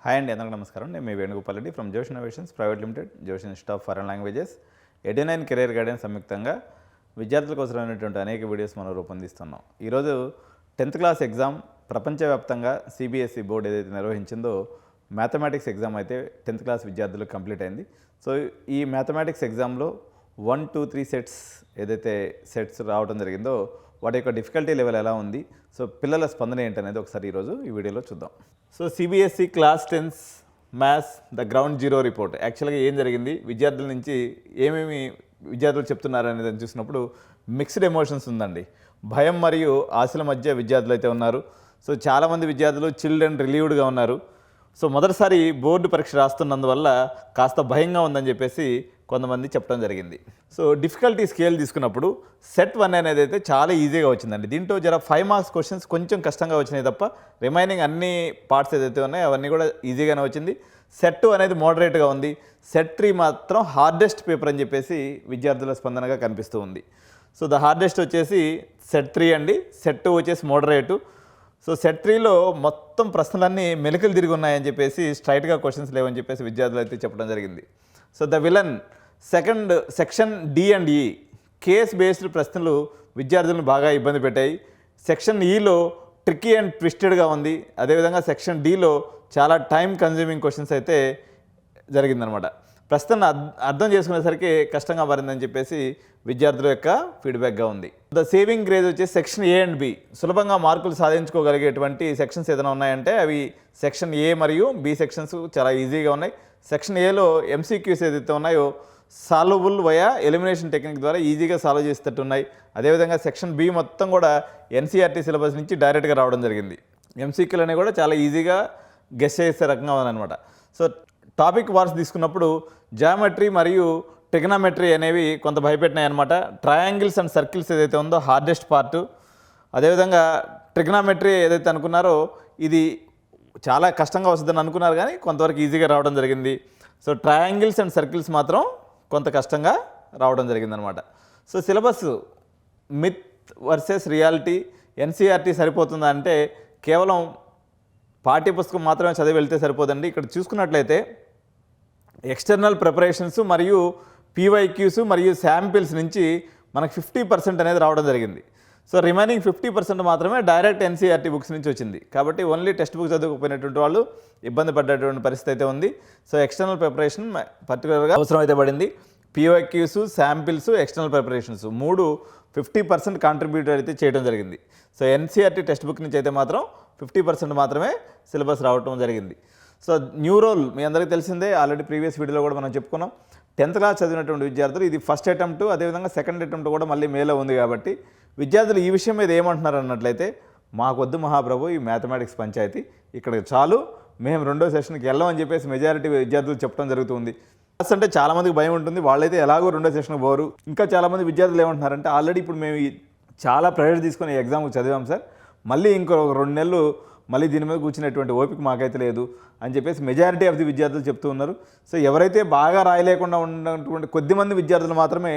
Hi అండి, అందరికీ నమస్కారం. నేను మీ వేణుగోపాల్ రెడ్డి ఫ్రమ్ జోష్ ఇన్నోవేషన్స్ ప్రైవేట్ లిమిటెడ్, జోష్ institute of foreign languages, 89 career guidance సంయుక్తంగా విద్యార్థుల కోసమైనటువంటి అనేక వీడియోస్ మనం రూపొందిస్తున్నాం. ఈరోజు 10th క్లాస్ ఎగ్జామ్ ప్రపంచవ్యాప్తంగా సిబిఎస్ఈ బోర్డు ఏదైతే నిర్వహించిందో మ్యాథమెటిక్స్ ఎగ్జామ్ అయితే 10th క్లాస్ విద్యార్థులకు కంప్లీట్ అయింది. సో ఈ మ్యాథమెటిక్స్ ఎగ్జామ్లో 1, 2, 3 సెట్స్ ఏదైతే సెట్స్ రావడం జరిగిందో వాటి యొక్క డిఫికల్టీ లెవెల్ ఎలా ఉంది, సో పిల్లల స్పందన ఏంటనేది ఒకసారి ఈరోజు ఈ వీడియోలో చూద్దాం. So CBSE class 10 maths the ground zero report యాక్చువల్గా ఏం జరిగింది, విద్యార్థుల నుంచి ఏమేమి విద్యార్థులు చెప్తున్నారు అనేది చూసినప్పుడు మిక్స్డ్ ఎమోషన్స్ ఉందండి. భయం మరియు ఆశల మధ్య విద్యార్థులు అయితే ఉన్నారు. సో చాలామంది విద్యార్థులు చిల్డ్ అండ్ రిలీవ్డ్గా ఉన్నారు. సో మొదటిసారి బోర్డు పరీక్ష రాస్తున్నందువల్ల కాస్త భయంగా ఉందని చెప్పేసి కొంతమంది చెప్పడం జరిగింది. సో డిఫికల్టీ స్కేల్ తీసుకున్నప్పుడు సెట్ 1 అనేది అయితే చాలా ఈజీగా వచ్చిందండి. దీంట్లో 5 మార్క్స్ క్వశ్చన్స్ కొంచెం కష్టంగా వచ్చినాయి తప్ప రిమైనింగ్ అన్ని పార్ట్స్ ఏదైతే ఉన్నాయో అవన్నీ కూడా ఈజీగానే వచ్చింది. సెట్ 2 అనేది మోడరేట్గా ఉంది. సెట్ 3 మాత్రం హార్డెస్ట్ పేపర్ అని చెప్పేసి విద్యార్థుల స్పందనగా కనిపిస్తూ ఉంది. సో ద హార్డెస్ట్ వచ్చేసి సెట్ 3 అండి, సెట్ 2 వచ్చేసి మోడరేటు. సో సెట్ 3లో మొత్తం ప్రశ్నలన్నీ మెలికలు తిరిగి ఉన్నాయని చెప్పేసి స్ట్రైట్గా క్వశ్చన్స్ లేవని చెప్పేసి విద్యార్థులు అయితే చెప్పడం జరిగింది. So the villain section D and ఈ కేస్ బేస్డ్ ప్రశ్నలు విద్యార్థులను బాగా ఇబ్బంది పెట్టాయి. సెక్షన్ ఈలో ట్రిక్కీ అండ్ ట్విస్టెడ్గా ఉంది. అదేవిధంగా సెక్షన్ డిలో చాలా టైం కన్జ్యూమింగ్ క్వశ్చన్స్ అయితే జరిగిందనమాట. ప్రశ్న అర్థం చేసుకునేసరికి కష్టంగా మారిందని చెప్పేసి విద్యార్థుల యొక్క ఫీడ్బ్యాక్గా ఉంది. ద సేవింగ్ గ్రేజ్ వచ్చేసి సెక్షన్ ఏ అండ్ బి, సులభంగా మార్కులు సాధించుకోగలిగేటువంటి సెక్షన్స్ ఏదైనా ఉన్నాయంటే అవి సెక్షన్ ఏ మరియు బి సెక్షన్స్ చాలా ఈజీగా ఉన్నాయి. సెక్షన్ ఏలో ఎంసీక్యూస్ ఏదైతే ఉన్నాయో సాల్వబుల్ వయా ఎలిమినేషన్ టెక్నిక్ ద్వారా ఈజీగా సాల్వ్ చేసేటట్టు ఉన్నాయి. అదేవిధంగా సెక్షన్ బి మొత్తం కూడా ఎన్సీఆర్టీ సిలబస్ నుంచి డైరెక్ట్గా రావడం జరిగింది. ఎంసీక్యూలు అనేవి కూడా చాలా ఈజీగా గెస్ చేసే రకంగా ఉందన్నమాట. సో టాపిక్ వార్స్ తీసుకున్నప్పుడు జామెట్రీ మరియు ట్రిగనామెట్రీ అనేవి కొంత భయపెట్టినాయి అనమాట. ట్రయాంగిల్స్ అండ్ సర్కిల్స్ ఏదైతే ఉందో హార్డెస్ట్ పార్టు. అదేవిధంగా ట్రిగనామెట్రీ ఏదైతే అనుకున్నారో ఇది చాలా కష్టంగా వస్తుందని అనుకున్నారు, కానీ కొంతవరకు ఈజీగా రావడం జరిగింది. సో ట్రయాంగిల్స్ అండ్ సర్కిల్స్ మాత్రం కొంత కష్టంగా రావడం జరిగిందనమాట. So syllabus myth versus reality, NCERT సరిపోతుందా అంటే కేవలం పాఠ్యపుస్తకం మాత్రమే చదివి వెళ్తే సరిపోదండి. ఇక్కడ చూసుకున్నట్లయితే ఎక్స్టర్నల్ ప్రిపరేషన్స్ మరియు పీవైక్యూస్ మరియు శాంపిల్స్ నుంచి మనకు 50% అనేది రావడం జరిగింది. సో రిమైనింగ్ 50% మాత్రమే డైరెక్ట్ ఎన్సీఆర్టీ బుక్స్ నుంచి వచ్చింది. కాబట్టి ఓన్లీ టెక్స్ట్ బుక్ చదువుకుపోయినటువంటి వాళ్ళు ఇబ్బంది పడ్డటువంటి పరిస్థితి అయితే ఉంది. సో ఎక్స్టర్నల్ ప్రిపరేషన్ పర్టికులర్గా అవసరం అయితే పడింది. PYQs, samples, external preparations 3 50% contribute అయితే చేయడం జరిగింది. సో ఎన్సీఆర్టీ టెక్స్ట్ బుక్ నుంచి అయితే మాత్రం 50% మాత్రమే సిలబస్ రావడం జరిగింది. సో న్యూ రోల్ మీ అందరికీ తెలిసిందే, ఆల్రెడీ ప్రీవియస్ వీడియోలో కూడా మనం చెప్పుకున్నాం. 10th క్లాస్ చదివినటువంటి విద్యార్థులు ఇది ఫస్ట్ అటెంప్ట్, అదేవిధంగా సెకండ్ అటెంప్ట్ కూడా మళ్ళీ మేలో ఉంది. కాబట్టి విద్యార్థులు ఈ విషయం మీద ఏమంటున్నారు అన్నట్లయితే, మాకొద్దు మహాప్రభు ఈ మ్యాథమెటిక్స్ పంచాయతీ, ఇక్కడ చాలు, మేము 2వ సెషన్కి వెళ్ళమని చెప్పేసి మెజారిటీ విద్యార్థులు చెప్పడం జరుగుతుంది. అంటే చాలామందికి భయం ఉంటుంది, వాళ్ళైతే ఎలాగో 2వ సెషన్కి పోరు. ఇంకా చాలామంది విద్యార్థులు ఏమంటున్నారంటే, ఆల్రెడీ ఇప్పుడు మేము చాలా ప్రెషర్ తీసుకొని ఈ ఎగ్జామ్కి చదివాం సార్, మళ్ళీ ఇంకో 2 నెలలు మళ్ళీ దీని మీద కూర్చునేటువంటి ఓపిక మాకైతే లేదు అని చెప్పేసి మెజారిటీ ఆఫ్ ది విద్యార్థులు చెప్తూ ఉన్నారు. సో ఎవరైతే బాగా రాయలేకుండా ఉన్నటువంటి కొద్దిమంది విద్యార్థులు మాత్రమే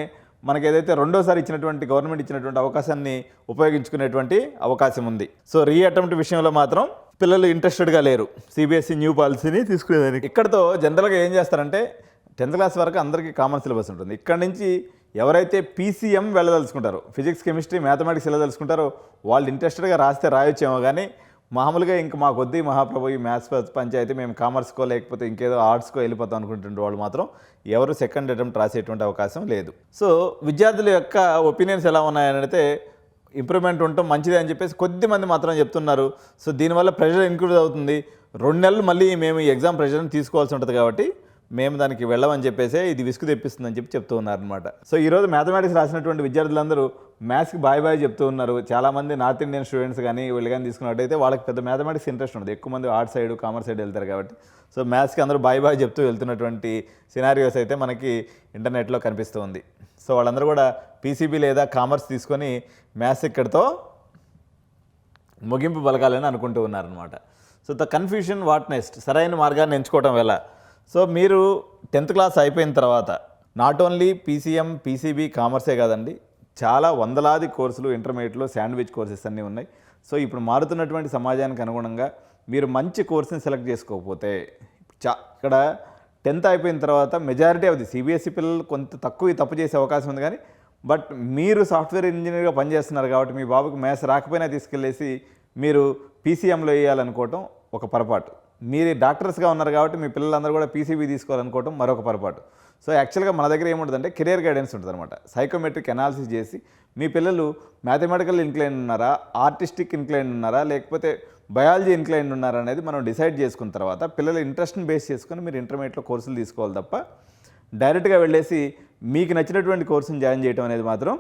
మనకి ఏదైతే 2వసారి ఇచ్చినటువంటి గవర్నమెంట్ ఇచ్చినటువంటి అవకాశాన్ని ఉపయోగించుకునేటువంటి అవకాశం ఉంది. సో రీ అటెంప్ట్ విషయంలో మాత్రం పిల్లలు ఇంట్రెస్టెడ్గా లేరు సిబిఎస్ఈ న్యూ పాలసీని తీసుకునేదానికి. ఇక్కడతో జనరల్గా ఏం చేస్తారంటే 10th క్లాస్ వరకు అందరికీ కామన్ సిలబస్ ఉంటుంది. ఇక్కడ నుంచి ఎవరైతే పీసీఎం వెళ్ళదలుచుకుంటారో, ఫిజిక్స్, కెమిస్ట్రీ, మ్యాథమెటిక్స్ వెళ్ళదలుచుకుంటారో వాళ్ళు ఇంట్రెస్టెడ్గా రాస్తే రాయొచ్చేమో, కానీ మామూలుగా ఇంక మాకు వద్దు మహాప్రభు ఈ మ్యాథ్స్ పంచాయతీ, మేము కామర్స్కో లేకపోతే ఇంకేదో ఆర్ట్స్కో వెళ్ళిపోతాం అనుకుంటుంటే వాళ్ళు మాత్రం ఎవరు సెకండ్ అటెంప్ట్ రాసేటువంటి అవకాశం లేదు. సో విద్యార్థుల యొక్క ఒపీనియన్స్ ఎలా ఉన్నాయనైతే ఇంప్రూవ్మెంట్ ఉండటం మంచిదే అని చెప్పేసి కొద్దిమంది మాత్రం చెప్తున్నారు. సో దీనివల్ల ప్రెషర్ ఇంక్రీజ్ అవుతుంది. 2 నెలలు మళ్ళీ మేము ఈ ఎగ్జామ్ ప్రెషర్ని తీసుకోవాల్సి ఉంటుంది, కాబట్టి మేము దానికి వెళ్ళమని చెప్పేసి ఇది విసుగు తెప్పిస్తుందని చెప్తూ ఉన్నారనమాట. సో ఈరోజు మ్యాథమెటిక్స్ రాసినటువంటి విద్యార్థులందరూ మ్యాథ్స్కి బాయ్ చెప్తూ ఉన్నారు. చాలామంది నార్త్ ఇండియన్ స్టూడెంట్స్ కానీ వీళ్ళు కానీ తీసుకున్నట్టయితే వాళ్ళకి పెద్ద మ్యాథమెటిక్స్ ఇంట్రెస్ట్ ఉంటుంది. ఎక్కువ మంది ఆర్ట్స్ సైడ్, కామర్స్ సైడ్ వెళ్తారు కాబట్టి. సో మ్యాథ్స్కి అందరూ బాయ్ చెప్తూ వెళ్తున్నటువంటి సినారియోస్ అయితే మనకి ఇంటర్నెట్లో కనిపిస్తూ ఉంది. సో వాళ్ళందరూ కూడా పీసీబీ లేదా కామర్స్ తీసుకొని మ్యాథ్స్ ఇక్కడితో ముగింపు పలకాలని అనుకుంటూ ఉన్నారనమాట. So the confusion what next, సరైన మార్గాన్ని ఎంచుకోవటం ఎలా. సో మీరు 10th క్లాస్ అయిపోయిన తర్వాత నాట్ ఓన్లీ పీసీఎం, పీసీబీ, కామర్సే కాదండి, చాలా వందలాది కోర్సులు ఇంటర్మీడియట్లో శాండ్విచ్ కోర్సెస్ అన్నీ ఉన్నాయి. సో ఇప్పుడు మారుతున్నటువంటి సమాజానికి అనుగుణంగా మీరు మంచి కోర్సుని సెలెక్ట్ చేసుకోకపోతే ఇక్కడ 10th అయిపోయిన తర్వాత మెజారిటీ ఆఫ్ ది సిబిఎస్ఈ పిల్లలు కొంత తక్కువ తప్పు చేసే అవకాశం ఉంది, కానీ బట్ మీరు సాఫ్ట్వేర్ ఇంజనీర్గా పనిచేస్తున్నారు కాబట్టి మీ బాబుకి మ్యాథ్స్ రాకపోయినా తీసుకెళ్ళేసి మీరు పీసీఎంలో వేయాలనుకోవటం ఒక పొరపాటు. మీరు డాక్టర్స్గా ఉన్నారు కాబట్టి మీ పిల్లలందరూ కూడా పీసీబీ తీసుకోవాలనుకోవటం మరొక పొరపాటు. సో యాక్చువల్గా మన దగ్గర ఏముంటుందంటే కెరియర్ గైడెన్స్ ఉంటుంది అనమాట. సైకోమెట్రిక్ అనాలిసిస్ చేసి మీ పిల్లలు మ్యాథమెటికల్ ఇన్క్లైన్ ఉన్నారా, ఆర్టిస్టిక్ ఇన్క్లైన్ ఉన్నారా, లేకపోతే బయాలజీ ఇన్క్లైన్ ఉన్నారా అనేది మనం డిసైడ్ చేసుకున్న తర్వాత పిల్లల ఇంట్రెస్ట్ని బేస్ చేసుకొని మీరు ఇంటర్మీడియట్లో కోర్సులు తీసుకోవాలి తప్ప డైరెక్ట్గా వెళ్ళేసి మీకు నచ్చినటువంటి కోర్సుని జాయిన్ చేయడం అనేది మాత్రం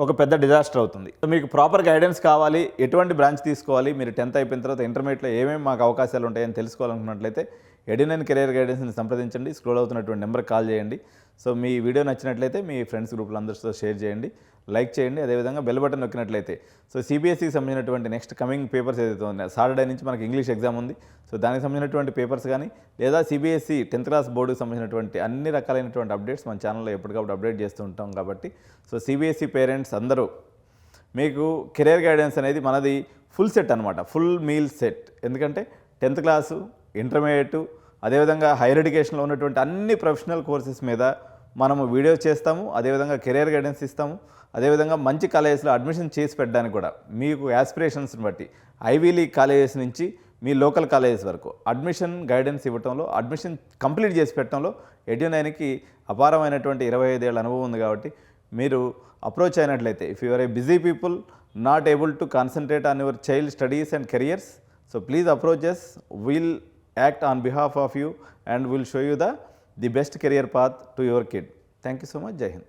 ఒక పెద్ద డిజాస్టర్ అవుతుంది. సో మీకు ప్రాపర్ గైడెన్స్ కావాలి, ఎటువంటి బ్రాంచ్ తీసుకోవాలి, మీరు 10th అయిపోయిన తర్వాత ఇంటర్మీడియట్లో ఏమేమి మాకు అవకాశాలు ఉంటాయని తెలుసుకోవాలనుకున్నట్లయితే ఎడినైన్ కెరియర్ గైడెన్స్ని సంప్రదించండి. స్క్రోల్ అవుతున్నటువంటి నెంబర్కి కాల్ చేయండి. సో మీ వీడియో నచ్చినట్లయితే మీ ఫ్రెండ్స్ గ్రూప్లో అందరితో షేర్ చేయండి, లైక్ చేయండి. అదేవిధంగా బెల్ బటన్ నొక్కినట్లయితే సో సిబిఎస్ఈకి సంబంధించినటువంటి నెక్స్ట్ కమింగ్ పేపర్స్ ఏదైతే ఉన్నాయో సాటర్డే నుంచి మనకి ఇంగ్లీష్ ఎగ్జామ్ ఉంది. సో దానికి సంబంధించినటువంటి పేపర్స్ కానీ లేదా సిబిఎస్ఈ 10th క్లాస్ బోర్డుకి సంబంధించినటువంటి అన్ని రకాలైనటువంటి అప్డేట్స్ మన ఛానల్లో ఎప్పటికప్పుడు అప్డేట్ చేస్తూ ఉంటాం. కాబట్టి సో సిబిఎస్ఈ పేరెంట్స్ అందరూ మీకు కెరియర్ గైడెన్స్ అనేది మనది ఫుల్ సెట్ అనమాట, ఫుల్ మీల్ సెట్. ఎందుకంటే 10th క్లాసు, ఇంటర్మీడియట్, అదేవిధంగా హైయర్ ఎడ్యుకేషన్లో ఉన్నటువంటి అన్ని ప్రొఫెషనల్ కోర్సెస్ మీద మనము వీడియోస్ చేస్తాము. అదేవిధంగా కెరియర్ గైడెన్స్ ఇస్తాము. అదేవిధంగా మంచి కాలేజెస్లో అడ్మిషన్ చేసి పెట్టడానికి కూడా మీకు యాస్పిరేషన్స్ని బట్టి ఐవీ లీగ్ కాలేజెస్ నుంచి మీ లోకల్ కాలేజెస్ వరకు అడ్మిషన్ గైడెన్స్ ఇవ్వడంలో, అడ్మిషన్ కంప్లీట్ చేసి పెట్టడంలో ఎడ్యునైన్కి అపారమైనటువంటి 25 ఏళ్ళ అనుభవం ఉంది. కాబట్టి మీరు అప్రోచ్ అయినట్లయితే if you are a busy people not able to concentrate on your child studies and careers, so please approach us. We'll act on behalf of you and we'll show you the best career path to your kid. Thank you so much. Jai Hind.